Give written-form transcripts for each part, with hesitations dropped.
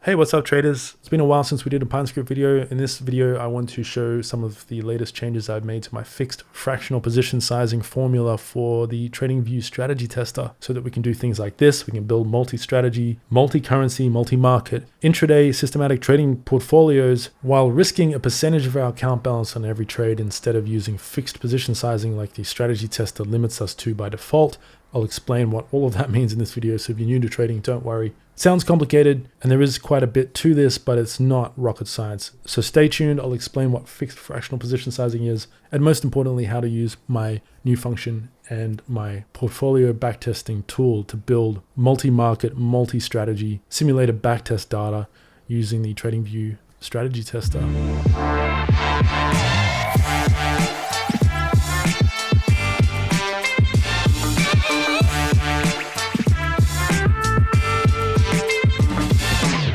Hey, what's up traders? It's been a while since we did a PineScript video. In this video, I want to show some of the latest changes I've made to my fixed fractional position sizing formula for the TradingView's strategy tester so that we can do things like this. We can build multi-strategy, multi-currency, multi-market, intraday systematic trading portfolios while risking a percentage of our account balance on every trade instead of using fixed position sizing like the strategy tester limits us to by default. I'll explain what all of that means in this video, so if you're new to trading, don't worry. It sounds complicated, and there is quite a bit to this, but it's not rocket science. So stay tuned, I'll explain what fixed fractional position sizing is, and most importantly, how to use my new function and my portfolio backtesting tool to build multi-market, multi-strategy, simulated backtest data using the TradingView strategy tester.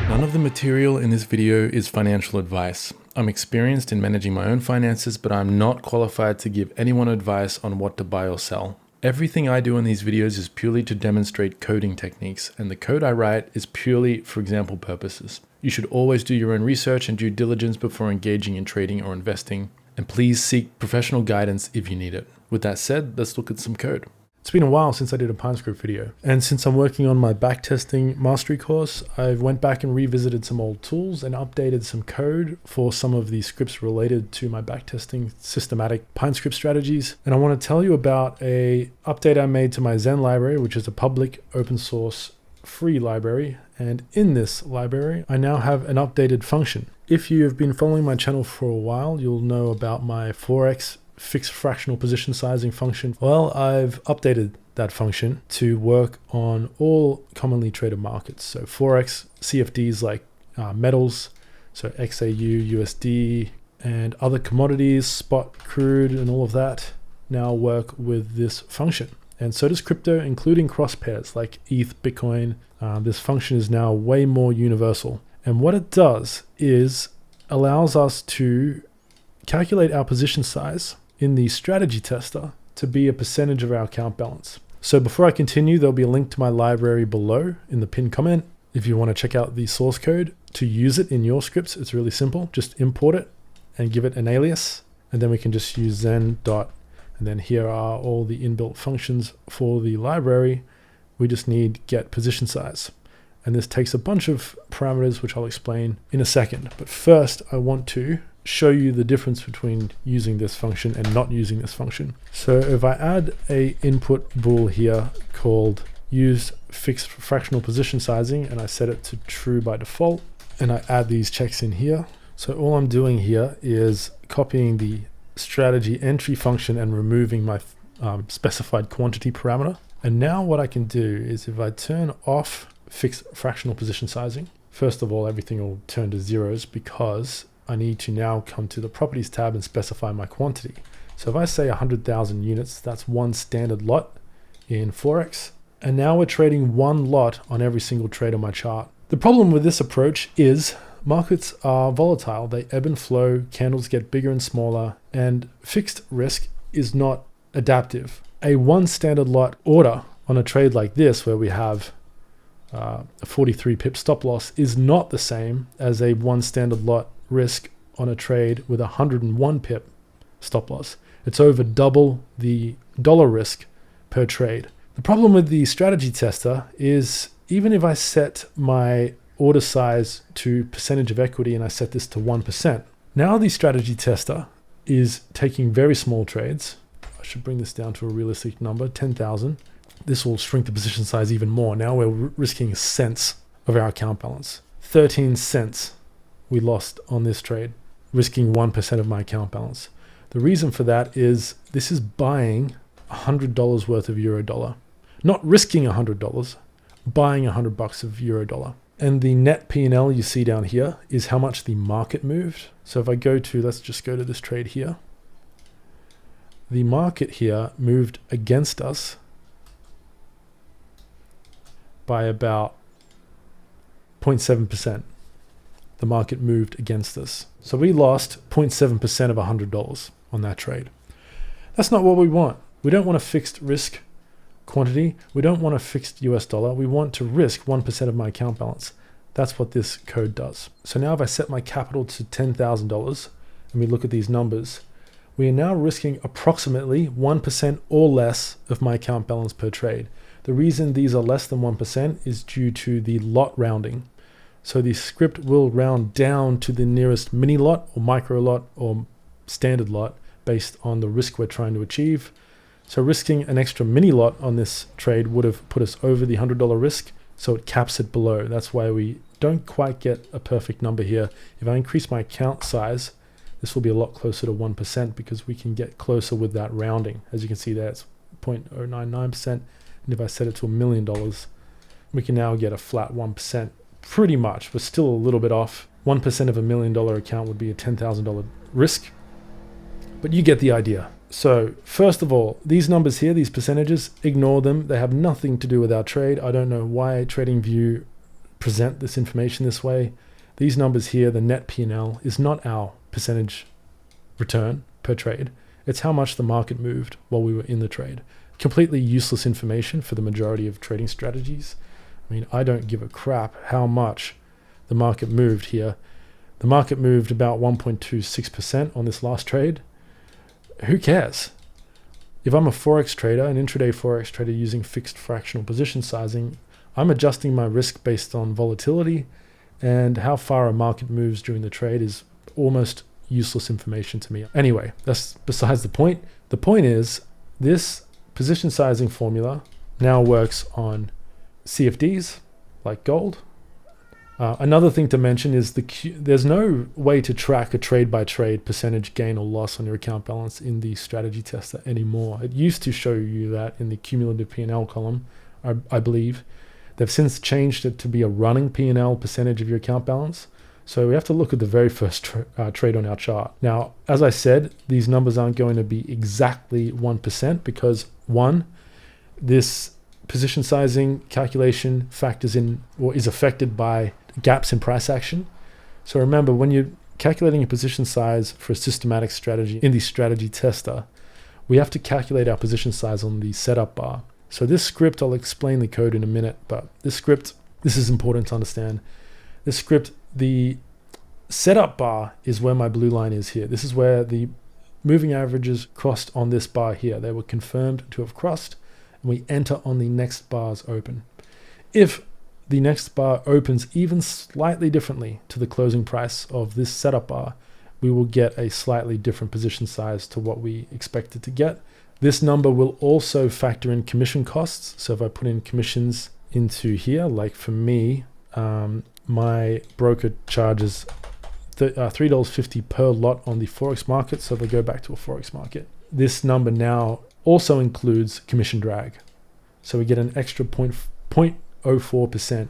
None of the material in this video is financial advice. I'm experienced in managing my own finances, but I'm not qualified to give anyone advice on what to buy or sell. Everything I do in these videos is purely to demonstrate coding techniques, and the code I write is purely for example purposes. You should always do your own research and due diligence before engaging in trading or investing, and please seek professional guidance if you need it. With that said, let's look at some code. It's been a while since I did a PineScript video, and since I'm working on my backtesting mastery course, I went back and revisited some old tools and updated some code for some of the scripts related to my backtesting systematic PineScript strategies. And I want to tell you about an update I made to my Zen library, which is a public open source free library. And in this library, I now have an updated function. If you have been following my channel for a while, you'll know about my Forex fixed fractional position sizing function. Well, I've updated that function to work on all commonly traded markets. So Forex, CFDs like metals, so XAU, USD, and other commodities, spot, crude, and all of that now work with this function. And so does crypto, including cross pairs like ETH, Bitcoin. This function is now way more universal. And what it does is allows us to calculate our position size in the strategy tester to be a percentage of our account balance. So before I continue, there'll be a link to my library below in the pinned comment. If you want to check out the source code to use it in your scripts, it's really simple. Just import it and give it an alias, and then we can just use zen dot, and then here are all the inbuilt functions for the library. We just need get position size. And this takes a bunch of parameters, which I'll explain in a second. But first, I want to show you the difference between using this function and not using this function. So if I add a input bool here called use fixed fractional position sizing, and I set it to true by default, and I add these checks in here. So all I'm doing here is copying the strategy entry function and removing my specified quantity parameter. And now what I can do is if I turn off fixed fractional position sizing, first of all, everything will turn to zeros because I need to now come to the properties tab and specify my quantity. So if I say 100,000 units, that's one standard lot in Forex. And now we're trading one lot on every single trade on my chart. The problem with this approach is markets are volatile. They ebb and flow, candles get bigger and smaller, and fixed risk is not adaptive. A one standard lot order on a trade like this, where we have a 43 pip stop loss, is not the same as a one standard lot risk on a trade with 101 pip stop loss. It's over double the dollar risk per trade. The problem with the strategy tester is even if I set my order size to percentage of equity and I set this to 1%, now the strategy tester is taking very small trades. I should bring this down to a realistic number, 10,000. This will shrink the position size even more. Now we're risking cents of our account balance. 13 cents we lost on this trade, risking 1% of my account balance. The reason for that is this is buying $100 worth of euro dollar, not risking $100, buying $100 of euro dollar. And the net P&L you see down here is how much the market moved. So if I go to, let's just go to this trade here. The market here moved against us by about 0.7%. The market moved against us. So we lost 0.7% of $100 on that trade. That's not what we want. We don't want a fixed risk quantity. We don't want a fixed US dollar. We want to risk 1% of my account balance. That's what this code does. So now if I set my capital to $10,000 and we look at these numbers, we are now risking approximately 1% or less of my account balance per trade. The reason these are less than 1% is due to the lot rounding. So the script will round down to the nearest mini lot or micro lot or standard lot based on the risk we're trying to achieve. So risking an extra mini lot on this trade would have put us over the $100 risk, so it caps it below. That's why we don't quite get a perfect number here. If I increase my account size, this will be a lot closer to 1% because we can get closer with that rounding. As you can see there, it's 0.099%. And if I set it to $1 million, we can now get a flat 1%. Pretty much. We're still a little bit off. 1% of $1 million account would be a $10,000 risk. But you get the idea. So first of all, these numbers here, these percentages, ignore them. They have nothing to do with our trade. I don't know why TradingView present this information this way. These numbers here, the net P&L, is not our percentage return per trade. It's how much the market moved while we were in the trade. Completely useless information for the majority of trading strategies. I mean, I don't give a crap how much the market moved here. The market moved about 1.26% on this last trade. Who cares? If I'm a Forex trader, an intraday Forex trader using fixed fractional position sizing, I'm adjusting my risk based on volatility, and how far a market moves during the trade is almost useless information to me. Anyway, that's besides the point. The point is this position sizing formula now works on CFDs like gold. Another thing to mention is there's no way to track a trade by trade percentage gain or loss on your account balance in the strategy tester anymore. It used to show you that in the cumulative P&L column, I believe. They've since changed it to be a running P&L percentage of your account balance. So we have to look at the very first trade on our chart. Now, as I said, these numbers aren't going to be exactly 1% because one, this position sizing calculation factors in or is affected by gaps in price action. So remember, when you're calculating a position size for a systematic strategy in the strategy tester, we have to calculate our position size on the setup bar. So this script, I'll explain the code in a minute, but this is important to understand. This script, the setup bar is where my blue line is here. This is where the moving averages crossed on this bar here. They were confirmed to have crossed, and we enter on the next bar's open. If the next bar opens even slightly differently to the closing price of this setup bar, we will get a slightly different position size to what we expected to get. This number will also factor in commission costs. So if I put in commissions into here, like for me, my broker charges $3.50 per lot on the Forex market. So they go back to a Forex market. This number now also includes commission drag. So we get an extra 0.04%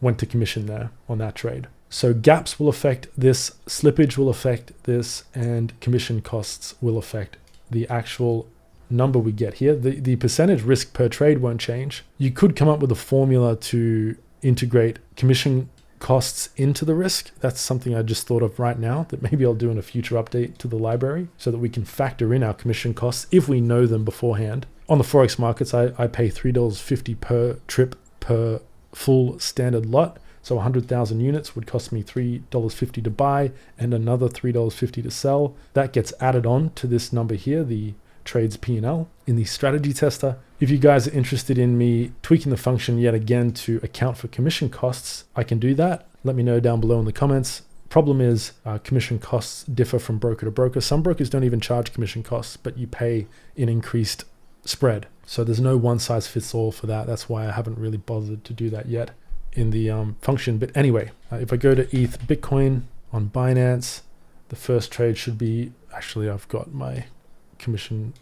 went to commission there on that trade. So gaps will affect this, slippage will affect this, and commission costs will affect the actual number we get here. The percentage risk per trade won't change. You could come up with a formula to integrate commission costs into the risk. That's something I just thought of right now that maybe I'll do in a future update to the library so that we can factor in our commission costs if we know them beforehand. On the Forex markets, I pay $3.50 per trip per full standard lot. So 100,000 units would cost me $3.50 to buy and another $3.50 to sell. That gets added on to this number here, the trades P&L in the strategy tester. If you guys are interested in me tweaking the function yet again to account for commission costs, I can do that. Let me know down below in the comments. Problem is commission costs differ from broker to broker. Some brokers don't even charge commission costs, but you pay an increased spread. So there's no one size fits all for that. That's why I haven't really bothered to do that yet in the function. But anyway, if I go to ETH Bitcoin on Binance, the first trade should be, actually I've got my commission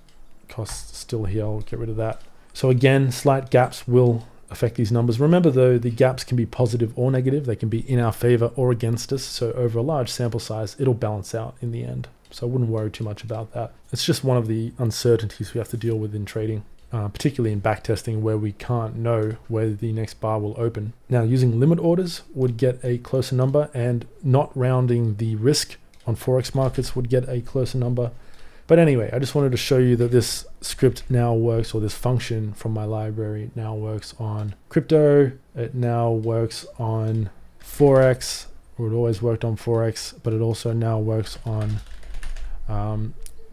costs still here. I'll get rid of that. So again, slight gaps will affect these numbers. Remember though, the gaps can be positive or negative. They can be in our favor or against us. So over a large sample size, it'll balance out in the end. So I wouldn't worry too much about that. It's just one of the uncertainties we have to deal with in trading, particularly in backtesting where we can't know where the next bar will open. Now using limit orders would get a closer number, and not rounding the risk on Forex markets would get a closer number. But anyway, I just wanted to show you that this script now works, or this function from my library now works on crypto. It now works on Forex, or it always worked on Forex, but it also now works on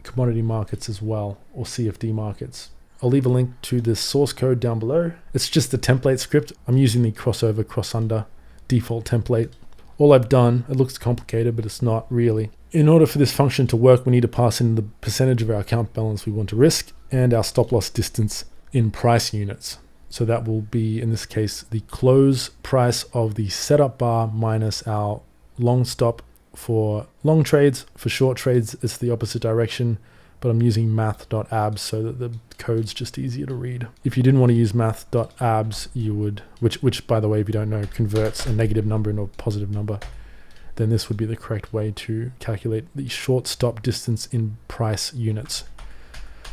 commodity markets as well, or CFD markets. I'll leave a link to the source code down below. It's just a template script. I'm using the crossover, cross under default template. All I've done, it looks complicated, but it's not really. In order for this function to work, we need to pass in the percentage of our account balance we want to risk and our stop loss distance in price units. So that will be, in this case, the close price of the setup bar minus our long stop for long trades. For short trades, it's the opposite direction, but I'm using math.abs so that the code's just easier to read. If you didn't want to use math.abs, you would, which by the way, if you don't know, converts a negative number into a positive number, then this would be the correct way to calculate the short stop distance in price units.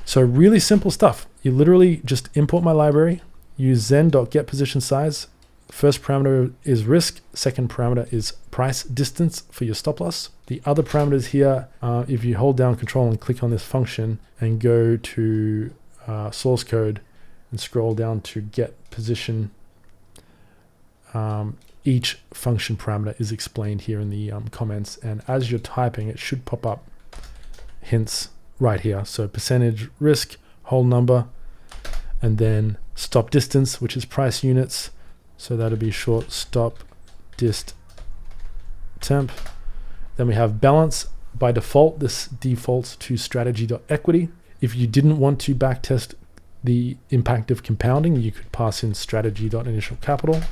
So really simple stuff. You literally just import my library, use zen.getPositionSize. First parameter is risk, second parameter is price distance for your stop loss. The other parameters here, if you hold down control and click on this function and go to source code and scroll down to get position, each function parameter is explained here in the comments, and as you're typing it should pop up hints right here. So percentage risk, whole number, and then stop distance, which is price units. So that'll be short stop dist temp. Then we have balance. By default, this defaults to strategy.equity. If you didn't want to backtest the impact of compounding, you could pass in strategy.initial capital.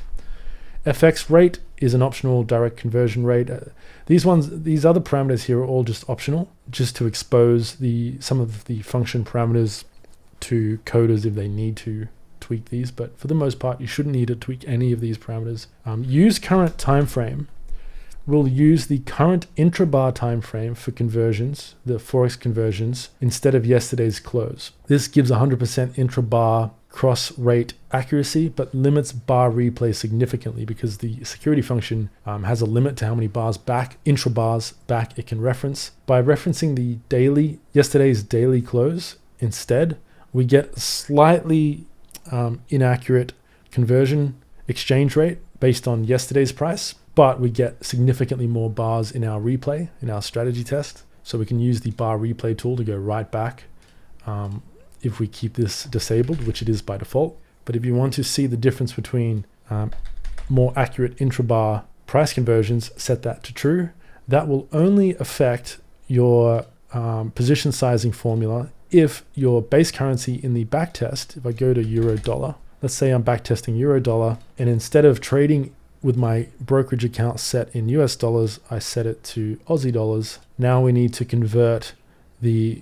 FX rate is an optional direct conversion rate. These other parameters here are all just optional, just to expose some of the function parameters to coders if they need to tweak these, but for the most part you shouldn't need to tweak any of these parameters. Use current time frame. We'll use the current intrabar time frame for conversions, the Forex conversions, instead of yesterday's close. This gives 100% intrabar cross rate accuracy, but limits bar replay significantly because the security function has a limit to how many bars back, intrabars back it can reference. By referencing the yesterday's daily close instead, we get a slightly inaccurate conversion exchange rate based on yesterday's price, but we get significantly more bars in our replay, in our strategy test. So we can use the bar replay tool to go right back if we keep this disabled, which it is by default. But if you want to see the difference between more accurate intrabar price conversions, set that to true. That will only affect your position sizing formula if your base currency in the backtest, if I go to euro dollar, let's say I'm backtesting euro dollar, and instead of trading with my brokerage account set in US dollars, I set it to Aussie dollars. Now we need to convert the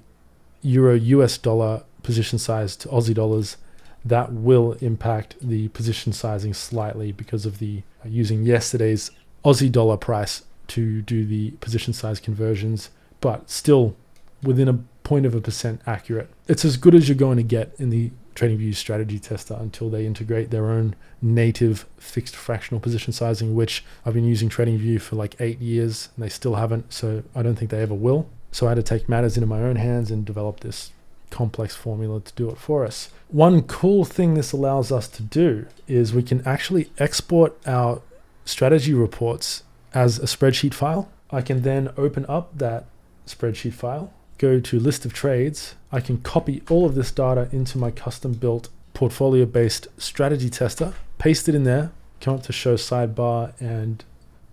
euro US dollar position size to Aussie dollars. That will impact the position sizing slightly because of the using yesterday's Aussie dollar price to do the position size conversions, but still within a 0.1% accurate. It's as good as you're going to get in the TradingView's strategy tester until they integrate their own native fixed fractional position sizing, which I've been using TradingView for like 8 years and they still haven't, so I don't think they ever will. So I had to take matters into my own hands and develop this complex formula to do it for us. One cool thing this allows us to do is we can actually export our strategy reports as a spreadsheet file. I can then open up that spreadsheet file, go to list of trades. I can copy all of this data into my custom built portfolio based strategy tester, paste it in there, come up to show sidebar and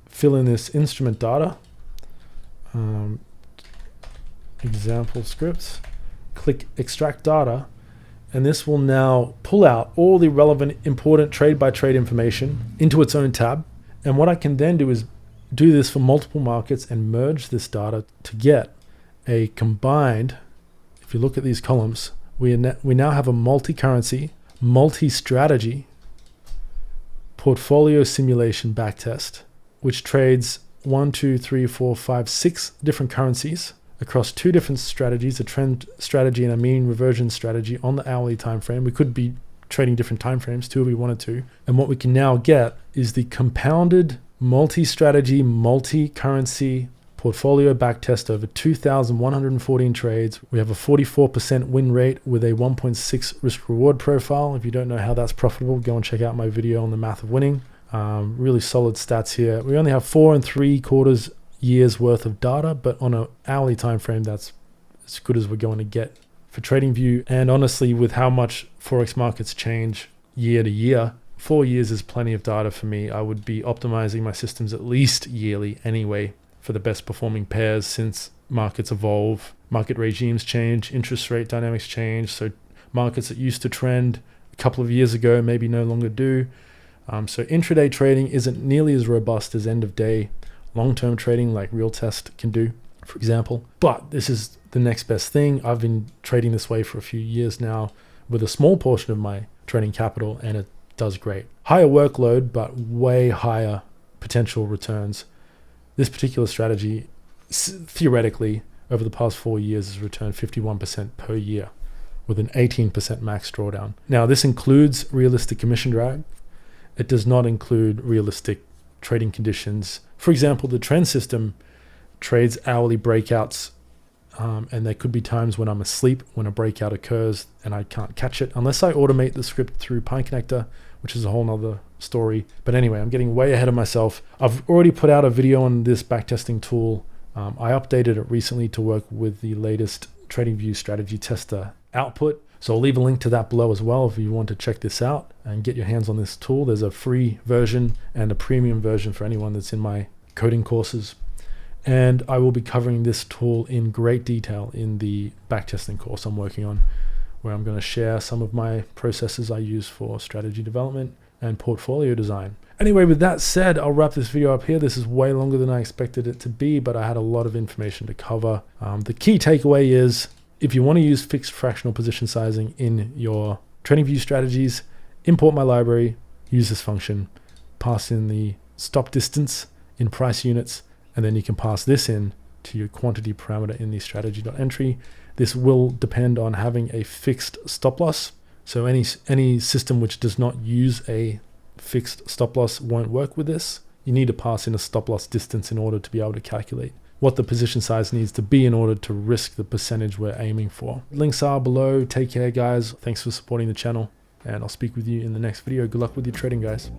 fill in this instrument data, example scripts, click extract data, and this will now pull out all the relevant important trade by trade information into its own tab. And what I can then do is do this for multiple markets and merge this data to get a combined, if you look at these columns, we now have a multi-currency, multi-strategy portfolio simulation backtest, which trades 1, 2, 3, 4, 5, 6 different currencies across 2 different strategies, a trend strategy and a mean reversion strategy on the hourly time frame. We could be trading different time frames too if we wanted to. And what we can now get is the compounded multi-strategy, multi-currency portfolio backtest over 2,114 trades. We have a 44% win rate with a 1.6 risk reward profile. If you don't know how that's profitable, go and check out my video on the math of winning. Really solid stats here. We only have 4 3/4 years worth of data, but on an hourly time frame, that's as good as we're going to get for TradingView. And honestly, with how much Forex markets change year to year, 4 years is plenty of data for me. I would be optimizing my systems at least yearly anyway for the best performing pairs, since markets evolve, market regimes change, interest rate dynamics change. So markets that used to trend a couple of years ago maybe no longer do. So intraday trading isn't nearly as robust as end of day long-term trading like Real Test can do, for example. But this is the next best thing. I've been trading this way for a few years now with a small portion of my trading capital, and it does great. Higher workload, but way higher potential returns. This particular strategy, theoretically, over the past 4 years has returned 51% per year with an 18% max drawdown. Now, this includes realistic commission drag. It does not include realistic trading conditions. For example, the trend system trades hourly breakouts, and there could be times when I'm asleep when a breakout occurs and I can't catch it unless I automate the script through Pine Connector, which is a whole nother story. But anyway, I'm getting way ahead of myself. I've already put out a video on this backtesting tool. I updated it recently to work with the latest TradingView strategy tester output. So I'll leave a link to that below as well if you want to check this out and get your hands on this tool. There's a free version and a premium version for anyone that's in my coding courses. And I will be covering this tool in great detail in the backtesting course I'm working on, where I'm going to share some of my processes I use for strategy development and portfolio design. Anyway, with that said, I'll wrap this video up here. This is way longer than I expected it to be, but I had a lot of information to cover. The key takeaway is, if you want to use fixed fractional position sizing in your TradingView strategies, import my library, use this function, pass in the stop distance in price units, and then you can pass this in to your quantity parameter in the strategy.entry. This will depend on having a fixed stop loss. So any system which does not use a fixed stop loss won't work with this. You need to pass in a stop loss distance in order to be able to calculate what the position size needs to be in order to risk the percentage we're aiming for. Links are below. Take care, guys. Thanks for supporting the channel, and I'll speak with you in the next video. Good luck with your trading, guys.